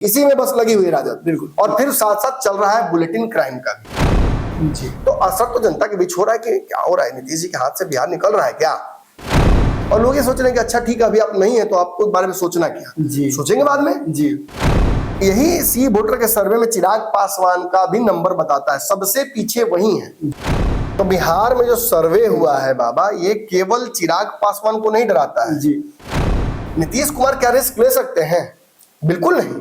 इसी में बस लगी हुई है राजद। बिल्कुल। और फिर साथ साथ चल रहा है बुलेटिन क्राइम का भी जी। तो असर तो जनता के बीच हो रहा है कि क्या हो रहा है, नीतीश जी के हाथ से बिहार निकल रहा है क्या। और लोग ये सोच रहे हैं कि अच्छा ठीक है अभी आप नहीं है तो आपको इस बारे में सोचना क्या, जी। सोचेंगे बाद में। जी। यही सी वोटर के सर्वे में चिराग पासवान का भी नंबर बताता है, सबसे पीछे वही है। तो बिहार में जो सर्वे हुआ है बाबा, ये केवल चिराग पासवान को नहीं डराता है। जी। नीतीश कुमार क्या रिस्क ले सकते हैं? बिल्कुल नहीं,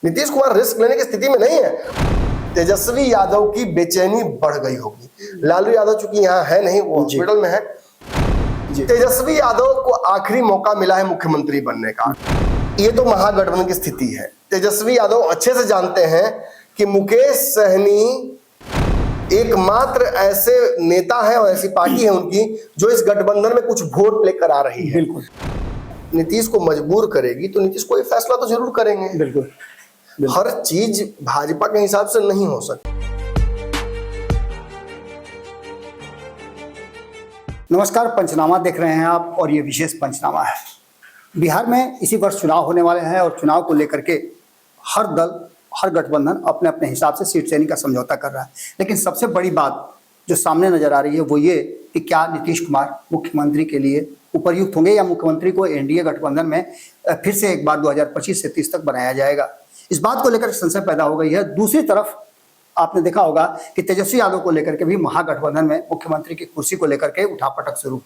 नीतीश कुमार रिस्क लेने की स्थिति में नहीं है। तेजस्वी यादव की बेचैनी बढ़ गई होगी। लालू यादव चूंकि यहाँ है नहीं, वो हॉस्पिटल में है। तेजस्वी यादव को आखिरी मौका मिला है मुख्यमंत्री बनने का। ये तो महागठबंधन की स्थिति है। तेजस्वी यादव अच्छे से जानते हैं कि मुकेश सहनी एकमात्र ऐसे नेता है और ऐसी पार्टी है उनकी जो इस गठबंधन में कुछ वोट लेकर आ रही है। बिल्कुल। नीतीश को मजबूर करेगी तो नीतीश कोई फैसला तो जरूर करेंगे। बिल्कुल। हर चीज भाजपा के हिसाब से नहीं हो सकती। नमस्कार, पंचनामा देख रहे हैं आप और ये विशेष पंचनामा है। बिहार में इसी वर्ष चुनाव होने वाले हैं और चुनाव को लेकर के हर दल, हर गठबंधन अपने अपने हिसाब से सीट शेयरिंग का समझौता कर रहा है। लेकिन सबसे बड़ी बात जो सामने नजर आ रही है वो ये कि क्या नीतीश कुमार मुख्यमंत्री के लिए उपयुक्त होंगे या मुख्यमंत्री को एनडीए गठबंधन में फिर से एक बार 2025 से 30 तक बनाया जाएगा। इस बात को लेकर संशय पैदा हो गई है। दूसरी तरफ आपने देखा होगा कि तेजस्वी यादव को लेकर के भी महागठबंधन में मुख्यमंत्री की कुर्सी को लेकर के उठापटक शुरू।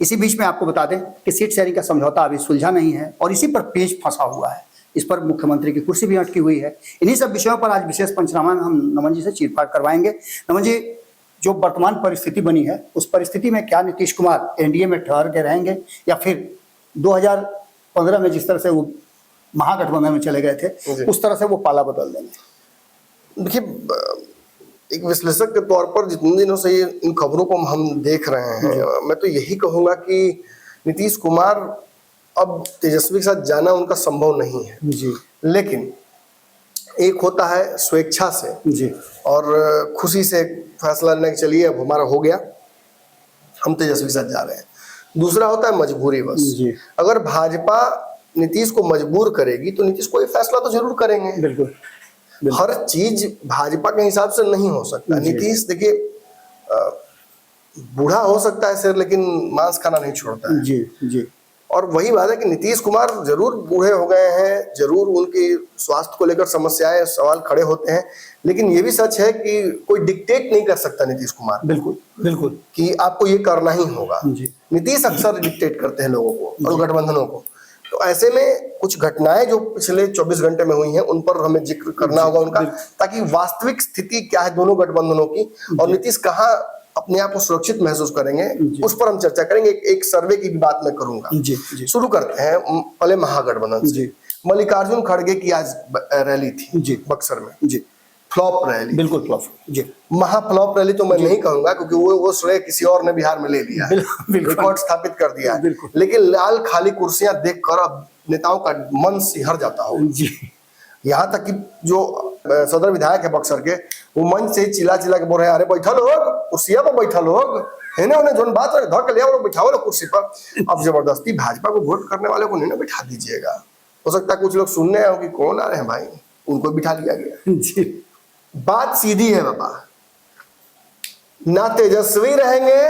इसी बीच में आपको बता दें कि सीट शेयरिंग का समझौता अभी सुलझा नहीं है और इसी पर पेच फंसा हुआ है। इस पर मुख्यमंत्री की कुर्सी भी अटकी हुई है। इन्हीं सब विषयों पर आज विशेष पंचनामा में हम नमन जी से चीरफाड़ करवाएंगे। नमन जी, जो वर्तमान परिस्थिति बनी है उस परिस्थिति में क्या नीतीश कुमार एनडीए में ठहर के रहेंगे या फिर 2015 में जिस तरह से वो महागठबंधन में चले गए थे उस तरह से वो पाला बदल देंगे? देखिए, एक विश्लेषक के तौर पर जितने दिनों से ये इन खबरों को हम देख रहे हैं, मैं तो यही कहूंगा कि नीतीश कुमार अब तेजस्वी के साथ जाना उनका संभव नहीं है जी। लेकिन एक होता है स्वेच्छा से जी और खुशी से फैसला लेने के, चलिए अब हमारा हो गया, हम तेजस्वी के साथ जा रहे हैं। दूसरा होता है मजबूरी बस। जी। अगर भाजपा नीतीश को मजबूर करेगी तो नीतीश कोई फैसला तो जरूर करेंगे। बिल्कुल। हर चीज भाजपा के हिसाब से नहीं हो सकता। नीतीश देखिए बूढ़ा हो सकता है सिर, लेकिन मांस खाना नहीं छोड़ता है। जी। जी। और वही बात है कि नीतीश कुमार जरूर बूढ़े हो गए हैं, जरूर उनकी स्वास्थ्य को लेकर समस्याएं, सवाल खड़े होते हैं, लेकिन ये भी सच है कि कोई डिक्टेट नहीं कर सकता नीतीश कुमार। बिल्कुल बिल्कुल कि आपको ये करना ही होगा। जी। नीतीश अक्सर डिक्टेट करते हैं लोगों को और गठबंधनों को। तो ऐसे में कुछ घटनाएं जो पिछले 24 घंटे में हुई हैं उन पर हमें जिक्र करना होगा उनका, ताकि वास्तविक स्थिति क्या है दोनों गठबंधनों की और नीतीश कहाँ अपने आप को सुरक्षित महसूस करेंगे उस पर हम चर्चा करेंगे। एक सर्वे की भी बात मैं करूंगा। जी। जी। शुरू करते हैं पहले महागठबंधन से। मल्लिकार्जुन खड़गे की आज रैली थी जी बक्सर में। जी। Flop rally. बिल्कुल फ्लॉप। जी। महाफ्लॉप रैली तो मैं नहीं कहूंगा क्योंकि वो श्रेय किसी और ने बिहार में ले लिया है, रिकॉर्ड स्थापित कर दिया है। लेकिन लाल खाली कुर्सियां देखकर अब नेताओं का मन सिहर जाता हो। जी। यहाँ तक कि जो सदर विधायक है बक्सर के, वो मंच से चिल्ला चिल्ला के बोल रहे हैं, अरे बैठा लोग कुर्सियां पर, बैठा लोग है उन्हें जोन बात धर के लिया लोग बैठाओ लोग कुर्सी पर। अब जबरदस्ती भाजपा को वोट करने वाले को नहीं ना बैठा दीजिएगा। हो सकता है कुछ लोग सुनने आए कि कौन आ रहे हैं भाई, उनको बिठा लिया गया। जी। बात सीधी है बाबा, ना तेजस्वी रहेंगे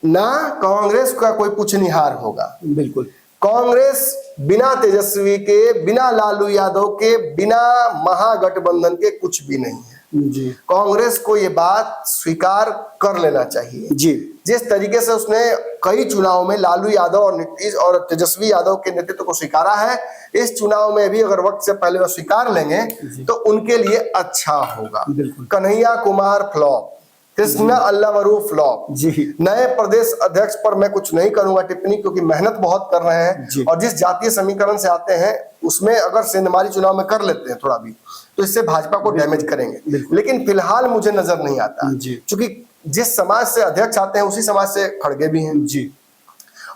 ना कांग्रेस का कोई पुछनिहार होगा। बिल्कुल। कांग्रेस बिना तेजस्वी के, बिना लालू यादव के, बिना महागठबंधन के कुछ भी नहीं है। जी। कांग्रेस को ये बात स्वीकार कर लेना चाहिए। जी। जिस तरीके से उसने कई चुनाव में लालू यादव और नीतीश और तेजस्वी यादव के नेतृत्व को स्वीकारा है, इस चुनाव में भी अगर वक्त से पहले वो स्वीकार लेंगे तो उनके लिए अच्छा होगा। Kanhaiya Kumar flop, Krishna Allavaru flop. जी। नए प्रदेश अध्यक्ष पर मैं कुछ नहीं करूंगा टिप्पणी, क्योंकि मेहनत बहुत कर रहे हैं और जिस जातीय समीकरण से आते हैं उसमें अगर सेंधमारी चुनाव में कर लेते हैं थोड़ा भी तो इससे भाजपा को डैमेज करेंगे। लेकिन फिलहाल मुझे नजर नहीं आता, क्योंकि जिस समाज से अध्यक्ष आते हैं उसी समाज से खड़गे भी हैं। जी।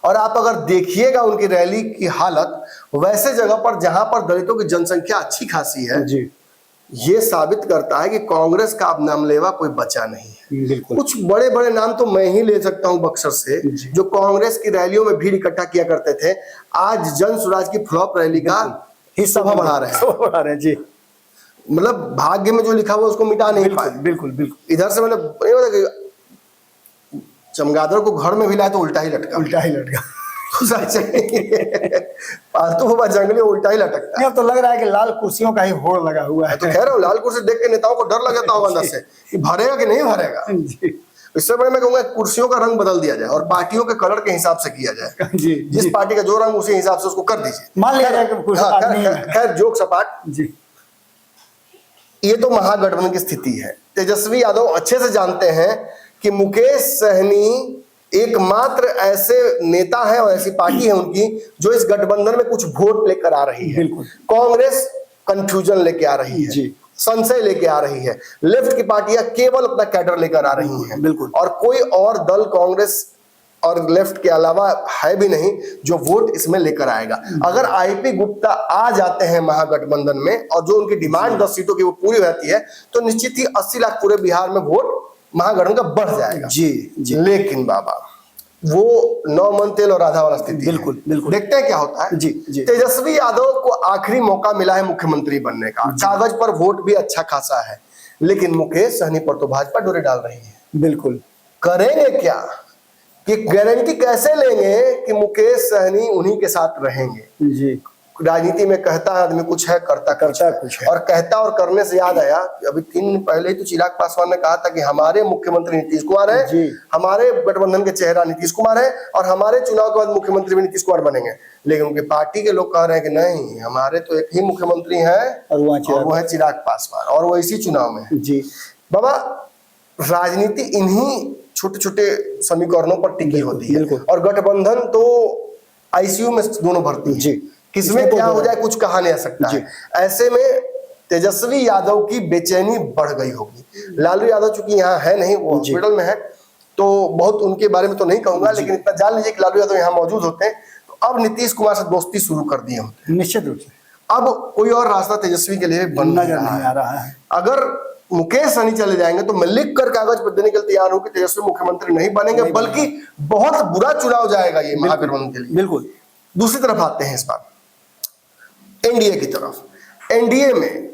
और आप अगर देखिएगा उनकी रैली की हालत, वैसे जगह पर जहां पर दलितों की जनसंख्या अच्छी खासी है, जी, ये साबित करता है कि कांग्रेस का अब नामलेवा कोई बचा नहीं है। कुछ बड़े बड़े नाम तो मैं ही ले सकता हूं बक्सर से, जो कांग्रेस की रैलियों में भीड़ इकट्ठा किया करते थे, आज जन स्वराज की फ्लॉप रैली का हिस्सा शोभा बढ़ा रहे हैं। शोभा बढ़ा रहे हैं जी। मतलब भाग्य में जो लिखा हुआ उसको मिटा नहीं पाए। बिल्कुल बिल्कुल। इधर से मतलब नहीं होता कि चमगादड़ को घर में भी लाए तो उल्टा ही लटका। उल्टा ही लटका। पालतू हुआ जंगली उल्टा ही लटकता है। अब तो लग रहा है कि लाल कुर्सियों का ही होड़ लगा हुआ है। तो कह रहा हूँ लाल कुर्सी देख के नेताओं को डर लग जाता होगा अंदर से कि भरेगा कि नहीं भरेगा। जी इससे बड़े मैं कहूंगा कुर्सियों का रंग बदल दिया जाए और पार्टियों के कलर के हिसाब से किया जाए। जी जिस पार्टी का जो रंग उसी हिसाब से उसको कर दीजिए। मान लिया जाए कि कुर्सी हाँ, आदमी है। खैर जोक सपाट। जी ये तो महागठबंधन की स्थिति है। तेजस्वी यादव अच्छे से जानते हैं कि मुकेश सहनी एकमात्र ऐसे नेता है और ऐसी पार्टी है उनकी जो इस गठबंधन में कुछ वोट लेकर आ रही है। बिल्कुल। कांग्रेस कंफ्यूजन लेके आ रही है जी। संशय लेके आ रही है। लेफ्ट की पार्टियां केवल अपना कैडर लेकर आ रही हैं। बिल्कुल। और कोई और दल कांग्रेस और लेफ्ट के अलावा है भी नहीं जो वोट इसमें लेकर आएगा। अगर आईपी गुप्ता आ जाते हैं महागठबंधन में और जो उनकी डिमांड 10 सीटों की वो पूरी रहती है तो निश्चित ही 80 लाख पूरे बिहार में वोट महागठबंधन का बढ़ जाएगा। जी जी। लेकिन बाबा वो 9 मन तेल और आधा वाला स्थिति बिल्कुल है। बिल्कुल। देखते हैं क्या होता है। जी जी। तेजस्वी यादव को आखिरी मौका मिला है मुख्यमंत्री बनने का। कागज पर वोट भी अच्छा खासा है लेकिन मुकेश सहनी पर तो भाजपा डोरे डाल रही है। बिल्कुल। करेंगे क्या कि गारंटी कैसे लेंगे कि मुकेश सहनी उन्हीं के साथ रहेंगे। जी राजनीति में कहता आदमी कुछ है करता कुछ है। और कहता और करने से याद आया कि अभी 3 दिन पहले ही तो चिराग पासवान ने कहा था कि हमारे मुख्यमंत्री नीतीश कुमार है जी। हमारे गठबंधन के चेहरा नीतीश कुमार है और हमारे चुनाव के बाद मुख्यमंत्री भी नीतीश कुमार बनेंगे। लेकिन उनकी पार्टी के लोग कह रहे हैं कि नहीं हमारे तो एक ही मुख्यमंत्री है और वो है चिराग पासवान और वो इसी चुनाव में है। जी। बाबा राजनीति इन्हीं छोटे छोटे समीकरणों पर टिकी होती है और गठबंधन तो आईसीयू में दोनों भर्ती है। जी। किसमें क्या हो जाए कुछ कहा नहीं जा सकता है। ऐसे में तेजस्वी यादव की बेचैनी बढ़ गई होगी। लालू यादव चूंकि यहाँ है नहीं वो हॉस्पिटल में है तो बहुत उनके बारे में तो नहीं कहूंगा लेकिन इतना जान लीजिए कि लालू यादव यहाँ मौजूद होते हैं तो अब नीतीश कुमार से दोस्ती शुरू कर दिए होते। निश्चित रूप से अब कोई और रास्ता तेजस्वी के लिए बन नजर नहीं आ रहा है। अगर मुकेश सहनी चले जाएंगे तो मैं लिख कर कागज पर देने के लिए तैयार हूं कि तेजस्वी मुख्यमंत्री नहीं बनेंगे बल्कि बहुत बुरा चुनाव जाएगा ये महागठबंधन के लिए। बिल्कुल। दूसरी तरफ आते हैं इस बार एनडीए की तरफ। एनडीए में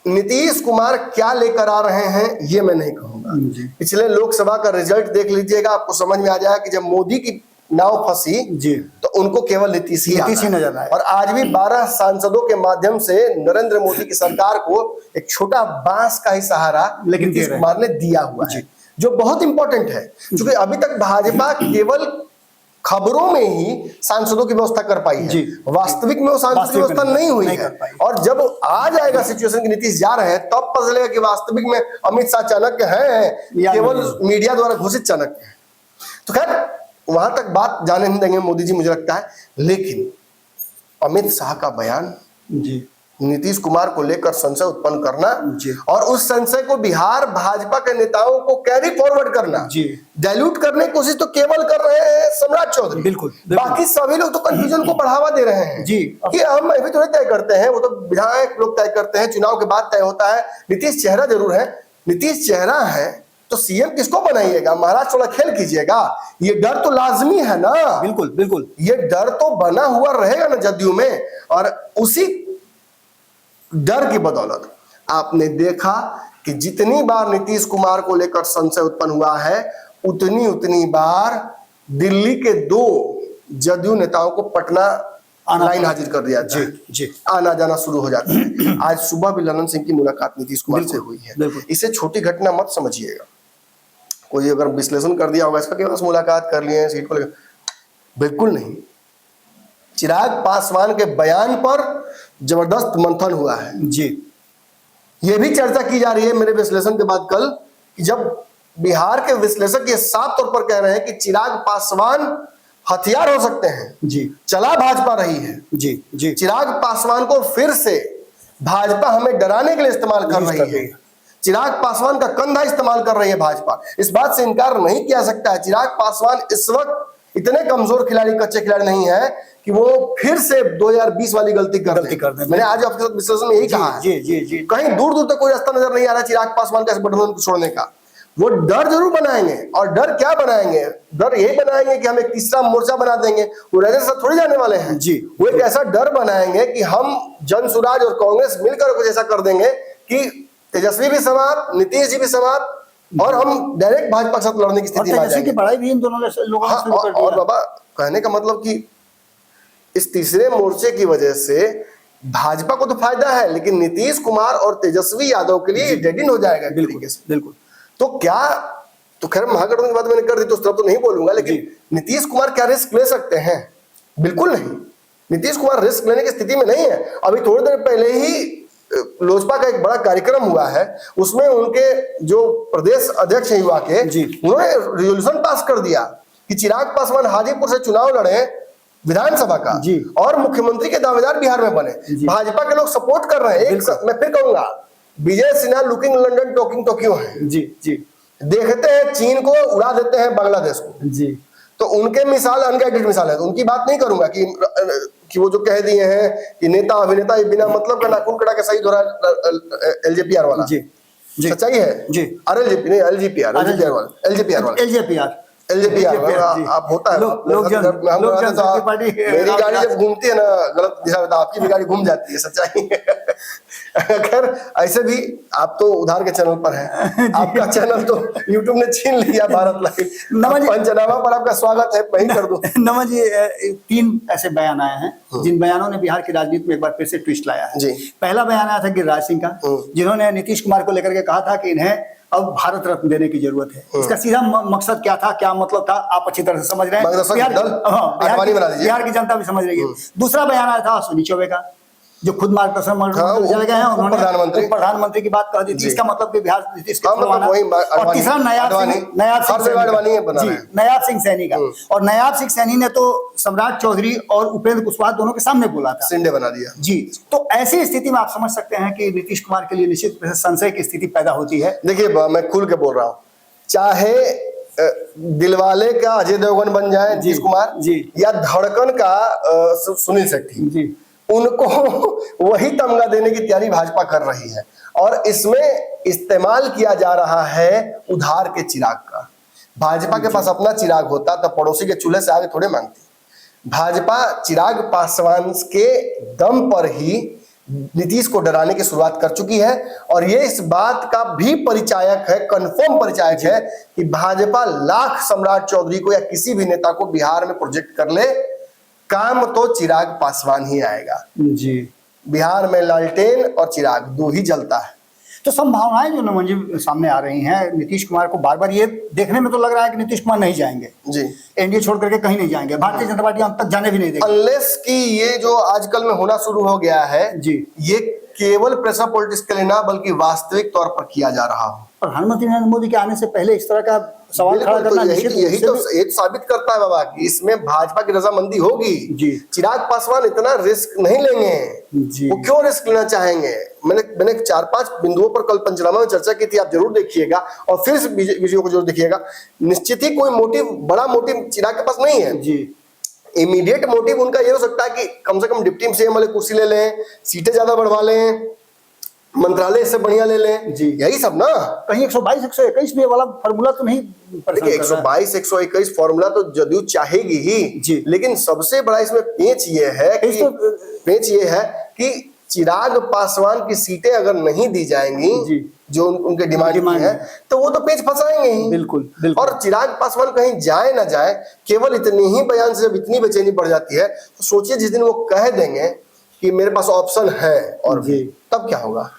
नीतीश कुमार क्या लेकर आ रहे हैं ये मैं नहीं कहूंगा। पिछले लोकसभा का रिजल्ट देख लीजिएगा आपको समझ में आ जाएगा कि जब मोदी की नाव फंसी जी तो उनको केवल नीतीश ही नजर आया और आज भी 12 सांसदों के माध्यम से नरेंद्र मोदी की सरकार को एक छोटा बांस का ही सहारा लेकिन नीतीश कुमार ने दिया हुआ है जो बहुत इंपॉर्टेंट है क्योंकि अभी तक भाजपा केवल खबरों में ही सांसदों की व्यवस्था कर पाई है। वास्तविक में वो सांसद की व्यवस्था नहीं हुई है और जब आ जाएगा सिचुएशन की नीतीश जा रहे हैं तब पता चलेगा कि वास्तविक में अमित शाह चाणक्य हैं केवल मीडिया द्वारा घोषित चाणक्य है। तो खैर वहां तक बात जाने नहीं देंगे मोदी जी मुझे लगता है। लेकिन अमित शाह का बयान जी नीतीश कुमार को लेकर संशय उत्पन्न करना और उस संशय को बिहार भाजपा के नेताओं को कैरी फॉरवर्ड करना डाइल्यूट करने की कोशिश तो केवल कर रहे हैं सम्राट चौधरी। बिल्कुल। बाकी सभी लोग तो कंफ्यूजन को बढ़ावा दे रहे हैं जी कि हम अभी थोड़े तय करते हैं वो तो विधायक लोग तय करते हैं चुनाव के बाद तय होता है। नीतीश चेहरा जरूर है नीतीश चेहरा है तो सीएम किसको बनाइएगा महाराष्ट्र वाला खेल कीजिएगा ये डर तो लाजमी है ना। बिल्कुल बिल्कुल ये डर तो बना हुआ रहेगा ना जदयू में और उसी डर की बदौलत आपने देखा कि जितनी बार नीतीश कुमार को लेकर संशय उत्पन्न हुआ है उतनी बार दिल्ली के 2 जदयू नेताओं को पटना लाइन हाजिर कर दिया जी आना जाना शुरू हो जाता है। आज सुबह भी ललन सिंह की मुलाकात नीतीश कुमार से हुई है। इसे छोटी घटना मत समझिएगा। कोई अगर विश्लेषण कर दिया होगा इसका कि बस मुलाकात कर लिए हैं सीट को लेकर, बिल्कुल नहीं। चिराग पासवान के बयान पर जबरदस्त मंथन हुआ है जी। यह भी चर्चा की जा रही है मेरे विश्लेषण के बाद कल कि जब बिहार के विश्लेषक ये साफ तौर पर कह रहे हैं कि चिराग पासवान हथियार हो सकते हैं जी चला भाजपा रही है जी चिराग पासवान को फिर से भाजपा हमें डराने के लिए इस्तेमाल कर रही है। चिराग पासवान का कंधा इस्तेमाल कर रही है भाजपा। इस बात से इनकार नहीं किया सकता है चिराग पासवान इस वक्त इतने कमजोर खिलाड़ी कच्चे खिलाड़ी नहीं है कि वो फिर से 2020 वाली गलती कर दे। मैंने आज आपके साथ विश्लेषण में यही कहा है। जी कहीं दूर दूर तक कोई रास्ता नजर नहीं आ रहा चिराग पासवान का इस गठबंधन को छोड़ने का। वो डर जरूर बनाएंगे। और डर क्या बनाएंगे? डर यही बनाएंगे कि हम एक तीसरा मोर्चा बना देंगे। वो राजनीति से थोड़ी जाने वाले हैं जी। वो एक ऐसा डर बनाएंगे कि हम जनसुराज और कांग्रेस मिलकर कुछ ऐसा कर देंगे कि तेजस्वी भी समाप्त, नीतीश जी भी समाप्त, और हम डायरेक्ट भाजपा के साथ लड़ने की स्थिति में आ तेजस्वी की जाएंगे। पढ़ाई भी इन दोनों लोगों ने हाँ, शुरू कर दिया। और बाबा कहने का मतलब कि इस तीसरे मोर्चे की वजह से भाजपा को तो फायदा है, लेकिन नीतीश कुमार और तेजस्वी यादव के लिए डेड इन हो जाएगा एक तरीके से। बिल्कुल। तो क्या, तो खैर महागठबंधन की बात मैंने कर दी तो उस तरफ तो नहीं बोलूंगा, लेकिन नीतीश कुमार क्या रिस्क ले सकते हैं? बिल्कुल नहीं। नीतीश कुमार रिस्क लेने की स्थिति में नहीं है। अभी थोड़ी देर पहले ही लोजपा का एक बड़ा कार्यक्रम हुआ है, उसमें उनके जो प्रदेश अध्यक्ष हैं युवा के, उन्होंने रिजोल्यूशन पास कर दिया कि चिराग पासवान हाजीपुर से चुनाव लड़े विधानसभा का और मुख्यमंत्री के दावेदार बिहार में बने। भाजपा के लोग सपोर्ट कर रहे हैं। मैं फिर कहूंगा, Vijay Sinha looking London talking Tokyo है। देखते हैं चीन को, उड़ा देते हैं बांग्लादेश को। तो उनके मिसाल अनगाइडेड मिसाल है, तो उनकी बात नहीं करूंगा कि वो जो कह दिए हैं कि नेता अभिनेता ये बिना मतलब का नाखून कटा के सही हो रहा है एलजेपीआर वाला। सच्चाई है। आरएलजेपी नहीं, एलजीपीआर वाला। एलजेपीआर आप होता है मेरी गाड़ी जब घूमती है ना गलत दिशा में, तो आपकी भी गाड़ी घूम जाती है। सच्चाई खैर ऐसे भी आप तो उधार के चैनल पर हैं, आपका चैनल तो यूट्यूब ने छीन लिया, भारत लाइव। पंचनामा पर आपका स्वागत है, मैं ही कर दूं। नमन जी, 3 ऐसे बयान आए हैं जिन बयानों ने बिहार की राजनीति में एक बार फिर से ट्विस्ट लाया है। पहला बयान आया था गिरिराज सिंह का, जिन्होंने नीतीश कुमार को लेकर के कहा था कि इन्हें अब भारत रत्न देने की जरूरत है। इसका सीधा मकसद क्या था, क्या मतलब था, आप अच्छी तरह से समझ रहे हैं, बिहार की जनता भी समझ रही है। दूसरा बयान आया था अश्विनी चौबे का, जो खुद मार्गदर्शन चले गए हैं, उन्होंने प्रधानमंत्री की बात कह दी थी। इसका मतलब कि बिहार नीतीश को छुड़वाना। और तीसरा नयाब सिंह सैनी का, और नयाब सिंह सैनी ने तो सम्राट चौधरी और उपेंद्र कुशवाहा दोनों के सामने बोला था, सिंडे बना दिया। जी, तो ऐसी स्थिति में आप समझ सकते हैं कि नीतीश कुमार के लिए निश्चित रूप से संशय की स्थिति पैदा होती है। देखिए, मैं खुल के बोल रहा हूँ, चाहे दिलवाले का अजय देवगन बन जाए नीतीश कुमार या धड़कन का सुनील शेट्टी, उनको वही तमगा देने की तैयारी भाजपा कर रही है। और इसमें इस्तेमाल किया जा रहा है उधार के चिराग का। भाजपा के पास अपना चिराग होता तो पड़ोसी के चूल्हे से आगे थोड़े मांगती। भाजपा चिराग पासवान के दम पर ही नीतीश को डराने की शुरुआत कर चुकी है, और ये इस बात का भी परिचायक है, कंफर्म परिचायक है कि भाजपा लाख सम्राट चौधरी को या किसी भी नेता को बिहार में प्रोजेक्ट कर ले, काम तो चिराग पासवान ही आएगा। जी, बिहार में लालटेन और चिराग दो ही जलता है। तो संभावनाएं जो नमन जी सामने आ रही हैं, नीतीश कुमार को बार बार ये देखने में तो लग रहा है कि नीतीश कुमार नहीं जाएंगे जी, एनडीए छोड़ करके कहीं नहीं जाएंगे, भारतीय जनता पार्टी अंत तक जाने भी नहीं देगी, अनलेस कि ये जो आजकल में होना शुरू हो गया है जी, ये केवल प्रेशर पॉलिटिक्स के लिए ना बल्कि वास्तविक तौर पर किया जा रहा हो। प्रधानमंत्री नरेंद्र मोदी के आने से पहले इस तरह का सवाल खड़ा करना यही तो साबित करता है बाबा कि इसमें भाजपा की रजामंदी होगी जी। चिराग पासवान इतना रिस्क नहीं लेंगे जी। वो क्यों रिस्क लेना चाहेंगे? मैंने 4-5 बिंदुओं पर कल पंचनामा में चर्चा की थी, आप जरूर देखिएगा और फिर वीडियो को जरूर देखिएगा। निश्चित ही कोई मोटिव, बड़ा मोटिव चिराग के पास नहीं है जी। इमीडिएट मोटिव उनका ये हो सकता है कि कम से कम डिप्टी सीएम वाले कुर्सी ले लें, सीटें ज्यादा बढ़वा लें, मंत्रालय इससे बढ़िया ले लें जी, यही सब ना। कहीं 122-121 भी वाला फॉर्मूला तो नहीं। देखिए 122-121 फॉर्मूला तो जदयू चाहेगी ही जी, लेकिन सबसे बड़ा इसमें पेच ये है कि चिराग पासवान की सीटें अगर नहीं दी जाएंगी जी, जो उनके डिमांड है, तो वो तो पेच फंसाएंगे ही। बिल्कुल। और चिराग पासवान कहीं जाए ना जाए, केवल इतनी ही बयान से जब इतनी बेचैनी बढ़ जाती है, तो सोचिए जिस दिन वो कह देंगे कि मेरे पास ऑप्शन है और भी, तब क्या होगा?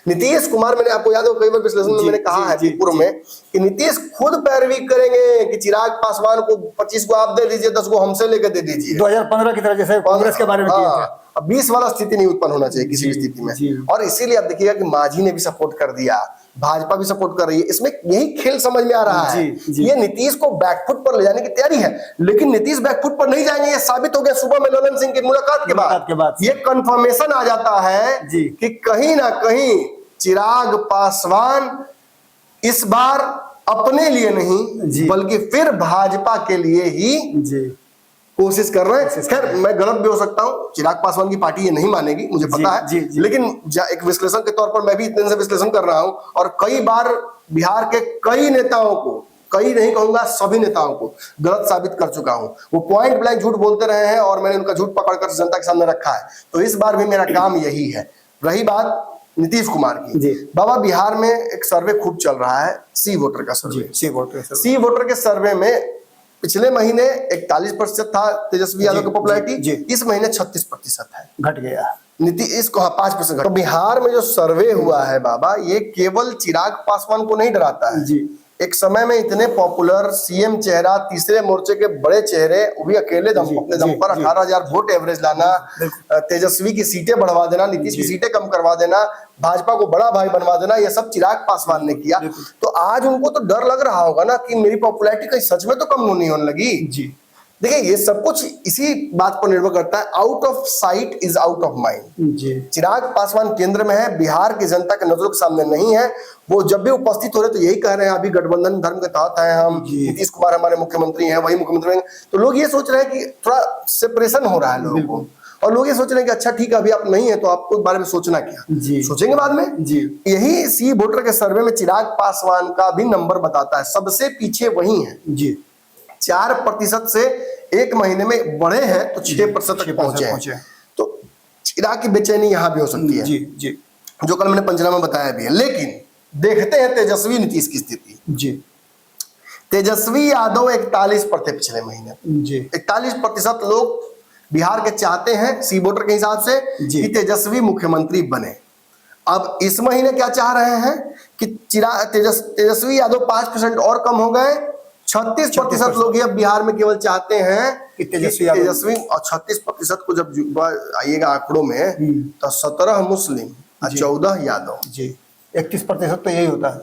नीतीश कुमार, मैंने आपको याद हो कई बार विश्लेषण में मैंने कहा है पूर्व में कि नीतीश खुद पैरवी करेंगे कि चिराग पासवान को 25 को आप दे दीजिए, 10 को हमसे लेकर दे दीजिए, 2015 की तरह जैसे कांग्रेस के बारे में किया था। अब 20 वाला स्थिति नहीं उत्पन्न होना चाहिए किसी भी स्थिति में। और इसीलिए आप देखिएगा कि मांझी ने भी सपोर्ट कर दिया, भाजपा भी सपोर्ट कर रही है। इसमें यही खेल समझ में आ रहा है। ये नीतीश को बैकफुट पर ले जाने की तैयारी है, लेकिन नीतीश बैकफुट पर नहीं जाएंगे, ये साबित हो गया सुबह में ललन सिंह की मुलाकात के बाद। ये कंफर्मेशन आ जाता है कि कहीं ना कहीं चिराग पासवान इस बार अपने लिए नहीं बल्कि फिर भाजपा के लिए ही कोशिश कर रहे हैं। खैर मैं गलत भी हो सकता हूँ, चिराग पासवान की पार्टी ये नहीं मानेगी, मुझे पता है। जी, जी। लेकिन एक विश्लेषण के तौर पर मैं भी इतने दिन से विश्लेषण कर रहा हूँ और कई बार बिहार के कई नेताओं को, कई नहीं कहूंगा सभी नेताओं को गलत साबित कर चुका हूं। वो पॉइंट ब्लैंक झूठ बोलते रहे हैं और मैंने उनका झूठ पकड़कर जनता के सामने रखा है। तो इस बार भी मेरा काम यही है। रही बात नीतीश कुमार की, बाबा बिहार में एक सर्वे खूब चल रहा है, सी वोटर का सर्वे। सी वोटर के सर्वे में पिछले महीने 41% था तेजस्वी यादव की पॉपुलैरिटी, इस महीने 36% है, घट गया। नीतीश को 5% घट। तो बिहार में जो सर्वे हुआ है बाबा, ये केवल चिराग पासवान को नहीं डराता है जी। एक समय में इतने पॉपुलर सीएम चेहरा, तीसरे मोर्चे के बड़े चेहरे, वो भी अकेले अपने दम पर 18,000 वोट एवरेज लाना, तेजस्वी की सीटें बढ़वा देना, नीतीश की सीटें कम करवा देना, भाजपा को बड़ा भाई बनवा देना, ये सब चिराग पासवान ने किया। तो आज उनको तो डर लग रहा होगा ना कि मेरी पॉपुलैरिटी कहीं सच में तो कम नहीं होने लगी जी। देखिए ये सब कुछ इसी बात पर निर्भर करता है, out of sight is out of mind. Chirag Paswan केंद्र में है, बिहार की जनता के नजरों के सामने नहीं है। वो जब भी उपस्थित हो रहे तो यही कह रहे हैं अभी गठबंधन धर्म के तहत है हम, नीतीश कुमार हमारे मुख्यमंत्री हैं, वही मुख्यमंत्री हैं। तो लोग ये सोच रहे हैं कि थोड़ा सेपरेशन हो रहा है लोगों को, और लोग ये सोच रहे हैं कि अच्छा ठीक है अभी आप नहीं है तो आपको इस बारे में सोचना क्या, सोचेंगे बाद में जी। यही सी वोटर के सर्वे में चिराग पासवान का भी नंबर बताता है, सबसे पीछे वही है जी। 4% से एक महीने में बढ़े हैं तो 6% तक पहुंचे हैं। तो चिराग की बेचैनी यहां भी हो सकती है जी जी, जो कल मैंने पंचनामा बताया भी है। लेकिन देखते हैं तेजस्वी नीतीश की स्थिति जी। तेजस्वी यादव 41 पर थे पिछले महीने जी। 41% लोग बिहार के चाहते हैं सी वोटर के हिसाब से कि तेजस्वी मुख्यमंत्री बने। अब इस महीने क्या चाह रहे हैं कि तेजस्वी यादव 5% और कम हो गए, 36% लोग ही अब बिहार में केवल चाहते हैं कि तेजस्वी। और 36% को जब आइएगा आंकड़ों में तो 17 मुस्लिम और 14 यादव जी। 31% तो यही होता है।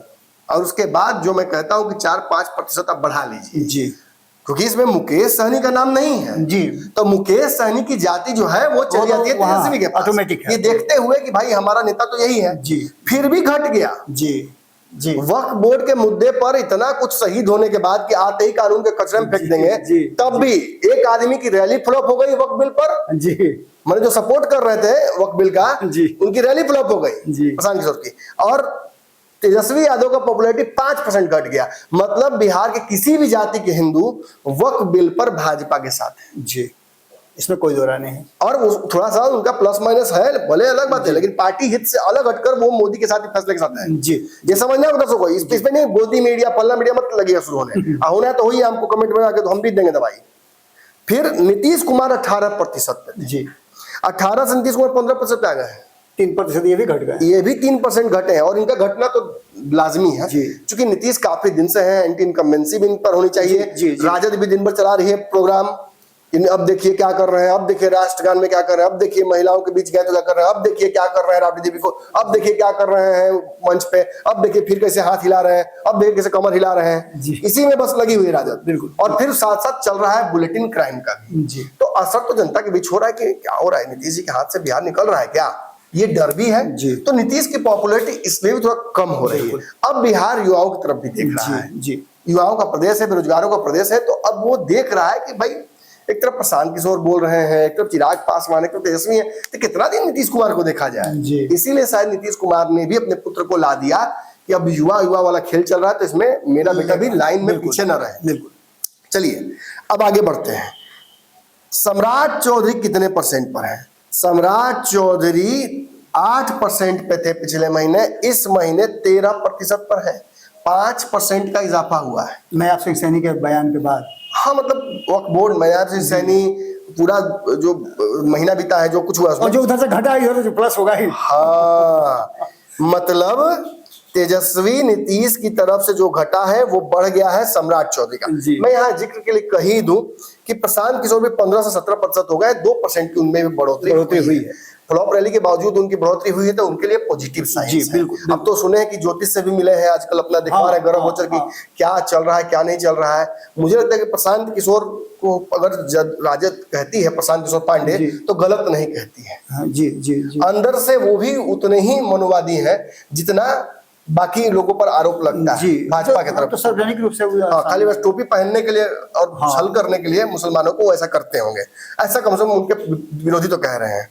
और उसके बाद जो मैं कहता हूं कि 4-5% आप बढ़ा लीजिए जी, क्योंकि इसमें मुकेश सहनी का नाम नहीं है जी। तो मुकेश सहनी की जाति जो है वो चली जाती है तेजस्वी के पास, ऑटोमेटिक है। ये देखते हुए कि भाई हमारा नेता तो यही है जी, फिर भी घट गया जी जी। वक्फ बोर्ड के मुद्दे पर इतना कुछ शहीद होने के बाद कि आते ही कानून के कचरे में फेंक देंगे, तब भी एक आदमी की रैली फ्लॉप हो गई वक्फ बिल पर जी। मैंने जो सपोर्ट कर रहे थे वक्फ बिल का जी, उनकी रैली फ्लॉप हो गई प्रशांत किशोर की, और तेजस्वी यादव का पॉपुलैरिटी 5% घट गया। मतलब बिहार के किसी भी जाति के हिंदू वक्फ बिल पर भाजपा के साथ है जी, इसमें कोई दो राय नहीं है। और थोड़ा सा उनका प्लस माइनस है, भले अलग बात है, लेकिन पार्टी हित से अलग हटकर वो मोदी के साथ ही फैसले के साथ है जी। ये समझना होगा दर्शकों, इसमें नहीं मोदी मीडिया पल्ला मीडिया मत लगेगा शुरू होने तो हुई हमको कमेंट में आके तो हम भी देंगे दवाई। फिर नीतीश कुमार 18% पे जी, 18 से नीतीश कुमार 15% पे आ गए हैं, 3% ये भी घट गए, ये भी 3% घटे हैं। और इनका घटना तो लाजमी है क्योंकि नीतीश काफी दिन से हैं, एंटी इनकम्बेंसी भी इन पर होनी चाहिए। राजद भी दिन भर चला रही है प्रोग्राम, अब देखिए क्या कर रहे हैं, अब देखिए राष्ट्रगान में क्या कर रहे हैं, अब देखिए महिलाओं के बीच गए तो क्या कर रहे हैं, अब देखिए क्या कर रहे हैं राबड़ी देवी को, अब देखिए क्या कर रहे हैं मंच पे, अब देखिए फिर कैसे हाथ हिला रहे हैं, अब देखिए कैसे कमर हिला रहे हैं, इसी में बस लगी हुई राजद बिल्कुल। और फिर साथ साथ चल रहा है बुलेटिन क्राइम का भी। तो असर तो जनता के बीच हो रहा है कि क्या हो रहा है, नीतीश जी के हाथ से बिहार निकल रहा है क्या, ये डर भी है। तो नीतीश की पॉपुलैरिटी इसलिए भी थोड़ा कम हो रही है। अब बिहार युवाओं की तरफ भी देख रहा है जी, युवाओं का प्रदेश है, बेरोजगारों का प्रदेश है। तो अब वो देख रहा है कि भाई एक तरफ प्रशांत किशोर बोल रहे हैं, एक तरफ चिराग पासवान, एक तरफ तेजस्वी है, तो कितना दिन नीतीश कुमार को देखा जाए। इसीलिए शायद नीतीश कुमार ने भी अपने पुत्र को ला दिया कि अब युवा वाला खेल चल रहा है, तो इसमें मेरा बेटा भी लाइन में पीछे न रहे। बिल्कुल। चलिए अब आगे बढ़ते हैं। सम्राट चौधरी कितने परसेंट पर है? सम्राट चौधरी 8% पे थे पिछले महीने, इस महीने 13% पर है, 5% का इजाफा हुआ है। नयाब सिंह सैनी के बयान के बाद, हाँ मतलब वक्फ बोर्ड, नयाब सिंह सैनी, पूरा जो महीना बीता है जो कुछ हुआ और जो उधर से घटा इधर जो प्लस होगा ही। हाँ मतलब तेजस्वी नीतीश की तरफ से जो घटा है वो बढ़ गया है सम्राट चौधरी का। मैं यहाँ जिक्र के लिए कही दूं कि प्रशांत किशोर भी 15 से 17% हो गए, 2% की उनमें भी बढ़ोतरी हुई है। फ्लॉप रैली के बावजूद उनकी बढ़ोतरी हुई है, तो उनके लिए पॉजिटिव साइंस है। अब तो सुने हैं कि ज्योतिष से भी मिले हैं आजकल, अपना दिखा रहे गर्भ गोचर की क्या चल रहा है क्या नहीं चल रहा है। मुझे लगता है कि प्रशांत किशोर को अगर राजद कहती है प्रशांत किशोर पांडे तो गलत नहीं कहती है जी जी जी। अंदर से वो भी उतने ही मनुवादी है जितना बाकी लोगों पर आरोप लगता है भाजपा की तरफ। तो सार्वजनिक रूप से खाली बस टोपी पहनने के लिए और छल करने के लिए मुसलमानों को ऐसा करते होंगे, ऐसा कम से कम उनके विरोधी तो कह रहे हैं।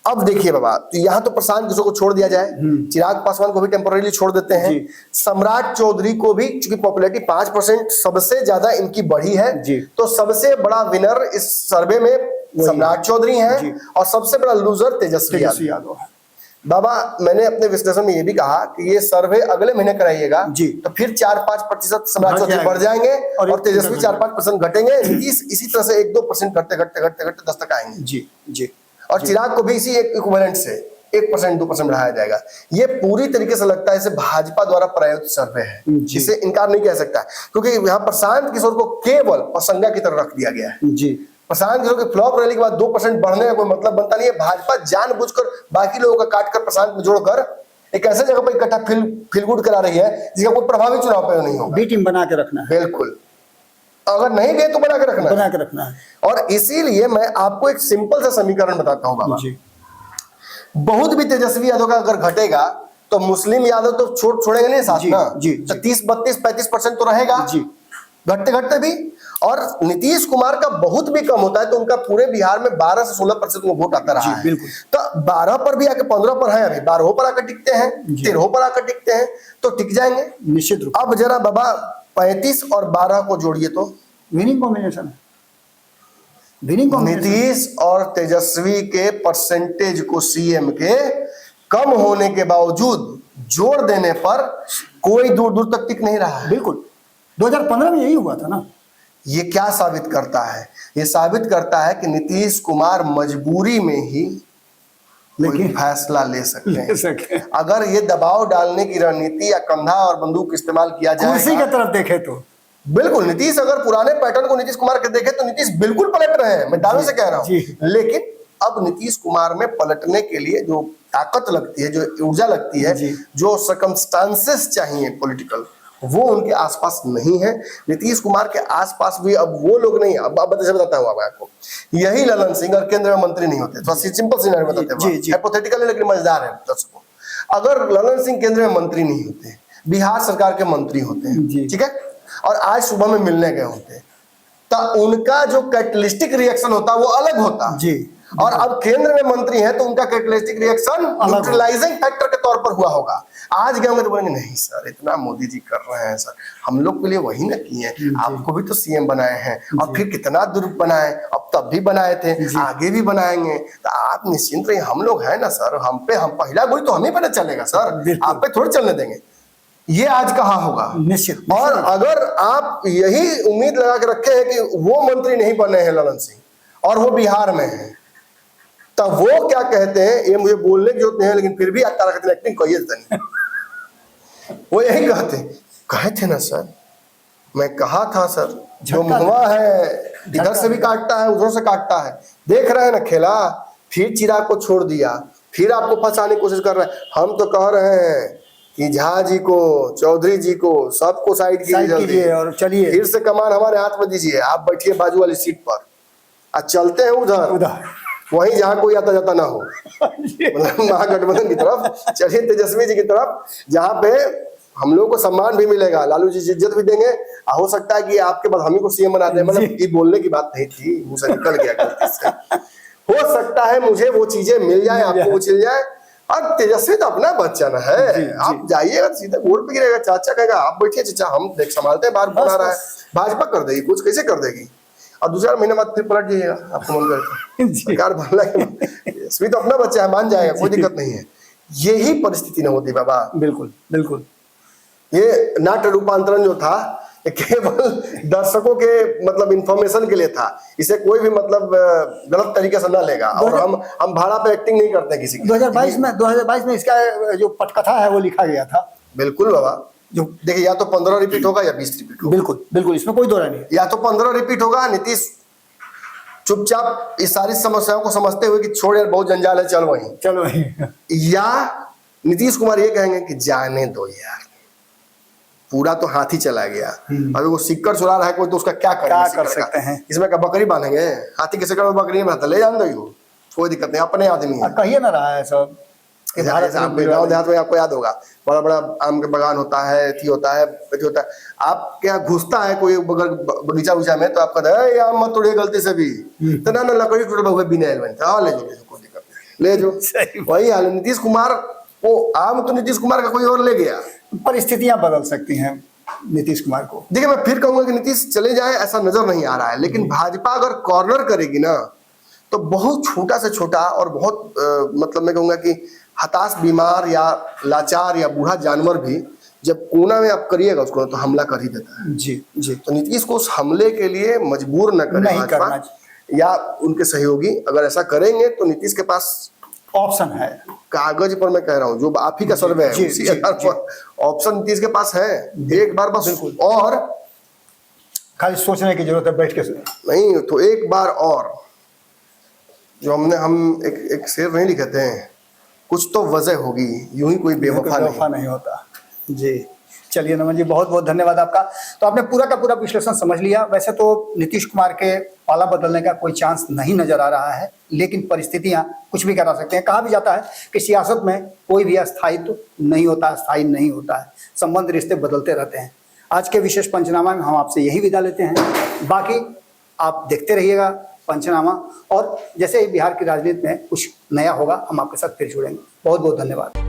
अब देखिए बाबा, तो यहाँ तो प्रशांत किशोर को छोड़ दिया जाए, चिराग पासवान को भी टेम्पोररी छोड़ देते हैं, सम्राट चौधरी को भी, चूंकि पॉपुलैरिटी 5% सबसे ज्यादा इनकी बढ़ी है, तो सबसे बड़ा विनर इस सर्वे में सम्राट चौधरी हैं और सबसे बड़ा लूजर तेजस्वी यादव है। बाबा मैंने अपने विश्लेषण में ये भी कहा कि ये सर्वे अगले महीने कराइएगा तो फिर 4-5% सम्राट चौधरी बढ़ जाएंगे और तेजस्वी 4-5% घटेंगे, नीतीश इसी तरह से 1-2% घटते घटते घटते घटते 10 तक आएंगे। जी और चिराग को भी इसी इक्विवेलेंट से 1% 2% बढ़ाया जाएगा। ये पूरी तरीके से लगता है इसे भाजपा द्वारा प्रायोजित सर्वे है, जिसे इनकार नहीं कह सकता, क्योंकि यहाँ प्रशांत किशोर को केवल प्रसंगा की तरह रख दिया गया है। प्रशांत किशोर की फ्लॉप रैली के बाद 2% बढ़ने का कोई मतलब बनता नहीं है। भाजपा जानबूझकर बाकी लोगों का काटकर प्रशांत में जोड़कर एक ऐसे जगह पर इकट्ठा फील गुड करा रही है जिसका कोई प्रभावी चुनाव पर नहीं होगा। बी टीम बना के रखना है, बिल्कुल, अगर नहीं गए तो बना के रखना है। और इसीलिए मैं आपको एक सिंपल सा समीकरण बताता हूं बाबा, बहुत भी तेजस्वी यादव का अगर घटेगा तो मुस्लिम यादव तो छोड़ेंगे नहीं साथ ना, तो 30-32-35% तो रहेगा घटते घटते भी। और नीतीश कुमार का बहुत भी कम होता है तो उनका पूरे बिहार में 12 से 16% वोट आता रहा है। तो 12 पर भी आके 15 पर है, अभी 12 पर आकर टिकते हैं, 13 पर आकर टिकते हैं, तो टिक जाएंगे निश्चित रूप। अब जरा बाबा 35 और 12 को जोड़िए तो विनिंग कॉम्बिनेशन नीतीश और तेजस्वी के परसेंटेज को सीएम के कम होने के बावजूद जोड़ देने पर कोई दूर दूर तक टिक नहीं रहा है। बिल्कुल 2015 में यही हुआ था ना। ये क्या साबित करता है? ये साबित करता है कि नीतीश कुमार मजबूरी में ही लेकिन फैसला ले सकते हैं। अगर ये दबाव डालने की रणनीति या कंधा और बंदूक इस्तेमाल किया जाए, कुर्सी की तरफ देखे तो बिल्कुल नीतीश, अगर पुराने पैटर्न को नीतीश कुमार के देखे तो नीतीश बिल्कुल पलट रहे हैं, मैं दावे से कह रहा हूं। लेकिन अब नीतीश कुमार में पलटने के लिए जो ताकत लगती है, जो ऊर्जा लगती है, जो सर्कमस्टांसेस चाहिए पॉलिटिकल, वो उनके आसपास नहीं है। नीतीश कुमार के आसपास भी अब वो लोग नहीं। अब बताता हूँ आपको, यही ललन सिंह और केंद्र में मंत्री नहीं होते, तो सिंपल सिनेरियो बताते हैं, हाइपोथेटिकल है लेकिन मजेदार है दर्शकों। अगर ललन सिंह केंद्र में मंत्री नहीं होते, बिहार सरकार के मंत्री होते हैं, ठीक है, और आज सुबह में मिलने गए होते, तो उनका जो कैटलिस्टिक रिएक्शन होता वो अलग होता जी। और अब केंद्र में मंत्री है तो उनका कैटलिस्टिक रिएक्शन न्यूट्रलाइजिंग फैक्टर के तौर पर हुआ होगा। आज गए तो बोलेंगे नहीं सर, इतना मोदी जी कर रहे हैं सर, हम लोग के लिए वही ना किए, आपको भी तो सीएम बनाए हैं, और फिर कितना दूर बनाए, अब तब भी बनाए थे, आगे भी बनाएंगे, तो आप निश्चिंत रहिए, हम लोग है ना सर, हम पहला गोली तो हमें पता चलेगा सर, आप पे थोड़ी चलने देंगे। ये आज कहा होगा निश्चित। और अगर आप यही उम्मीद लगा के रखे हैं कि वो मंत्री नहीं बने हैं ललन सिंह और वो बिहार में है, तब वो क्या कहते हैं, ये मुझे बोलने की जरूरत नहीं है, लेकिन फिर भी तारक एक्टिंग कहिए नहीं। वो यही कहे थे ना सर, मैं कहा था सर, जो मुहवा है इधर से भी काटता है उधर से काटता है, देख रहे हैं ना खेला, फिर चिराग को छोड़ दिया, फिर आपको फंसाने की कोशिश कर रहे हैं। हम तो कह रहे हैं कि झा जी को, चौधरी जी को, सबको साइड कीजिए और चलिए, फिर से कमान हमारे हाथ में दीजिए, आप बैठिए बाजू वाली सीट पर, आज चलते हैं उधर वहीं जहां कोई आता जाता ना हो, मतलब महागठबंधन की तरफ चलिए, तेजस्वी जी की तरफ, जहां पे हम लोग को सम्मान भी मिलेगा, लालू जी इज्जत भी देंगे, हो सकता है कि आपके बाद हम ही को सीएम बना दें। मतलब ये बोलने की बात नहीं थी, मुंह से निकल गया गलती से। हो सकता है मुझे वो चीजें मिल जाए, आपको वो मिल जाए। और तेजस्वी तो अपना बच्चा ना है, आप जाइएगा सीधे वोट पे गिरेगा, चाचा कहेगा आप बैठिए चाचा, हम देख संभालते हैं, बाहर बना रहा है, भाजपा कर देगी कुछ, कैसे कर देगी, और दूसरा महीने बाद फिर पलट जाइएगा, आपको मन करता सरकार बदला के। तेजस्वी तो अपना बच्चा है, मान जाएगा, कोई दिक्कत नहीं है। यही परिस्थिति न होती बाबा। बिल्कुल बिल्कुल। ये नाट्य रूपांतरण जो था केवल दर्शकों के मतलब इंफॉर्मेशन के लिए था, इसे कोई भी मतलब गलत तरीके से ना लेगा। और हम भाड़ा पे एक्टिंग नहीं करते किसी की। 2022 में इसका जो पटकथा है वो लिखा गया था। बिल्कुल बाबा, जो देखिए या तो 15 रिपीट होगा या 20 रिपीट होगा। बिल्कुल बिल्कुल, इसमें कोई दो राय नहीं। या तो 15 रिपीट होगा, नीतीश चुपचाप इस सारी समस्याओं को समझते हुए कि छोड़ यार बहुत जंजाल है, चलो वहीं, या नीतीश कुमार ये कहेंगे कि जाने दो यार, पूरा तो हाथी चला गया, अभी वो सिक्कर चुरा रहा है कोई, तो उसका क्या कर सकते हैं, इसमें क्या बकरी बांधेंगे, हाथी के सिक्कर में बकरी में ले जान दो, कोई दिक्कत नहीं, अपने आदमी है। कहिए ना रहा है सब, कि भारत में आपके गाँव देहात में आपको याद होगा बड़ा बड़ा आम का बागान होता है, थी होता है, होता है। आप क्या घुसता है कोई बगीचा उगीचा में तो आप कहते हैं आम मत तोड़िए गलती से भी, तो ना लकड़ी टूटे बहुए बिना बनता, ले जाओ कोई दिक्कत नहीं, ले जाओ। वही हाल नीतीश कुमार को, आम तो नीतीश कुमार का कोई और ले गया। परिस्थितियां बदल सकती हैं नीतीश कुमार को। देखिए मैं फिर कहूंगा कि नीतीश चले जाए ऐसा नजर नहीं आ रहा है, लेकिन भाजपा अगर कॉर्नर करेगी ना तो बहुत छोटा से छोटा और बहुत मतलब मैं कहूंगा कि हताश, बीमार या लाचार या बूढ़ा जानवर भी जब कोना में आप करिएगा उसको तो हमला कर ही देता है। जी जी। तो नीतीश को उस हमले के लिए मजबूर न करें नहीं करना भाजपा या उनके सहयोगी। अगर ऐसा करेंगे तो नीतीश के पास ऑप्शन है, कागज पर मैं कह रहा हूँ, जो आप ही का सर्वे है उसी आधार पर ऑप्शन नीतीश के पास है। एक बार बस, और खाली सोचने की जरूरत है, बैठ के नहीं तो एक बार और, जो हम एक शेर नहीं लिखते हैं, कुछ तो वजह होगी, यूं ही कोई बेवफा नहीं होता। जी चलिए नमन जी, बहुत बहुत धन्यवाद आपका। तो आपने पूरा का पूरा विश्लेषण समझ लिया। वैसे तो नीतीश कुमार के पाला बदलने का कोई चांस नहीं नजर आ रहा है, लेकिन परिस्थितियां कुछ भी करा सकते हैं। कहा भी जाता है कि सियासत में कोई भी अस्थायित्व नहीं होता, स्थायी नहीं होता है, संबंध रिश्ते बदलते रहते हैं। आज के विशेष पंचनामा में हम आपसे यही विदा लेते हैं। बाकी आप देखते रहिएगा पंचनामा, और जैसे ही बिहार की राजनीति में कुछ नया होगा हम आपके साथ फिर जुड़ेंगे। बहुत बहुत धन्यवाद।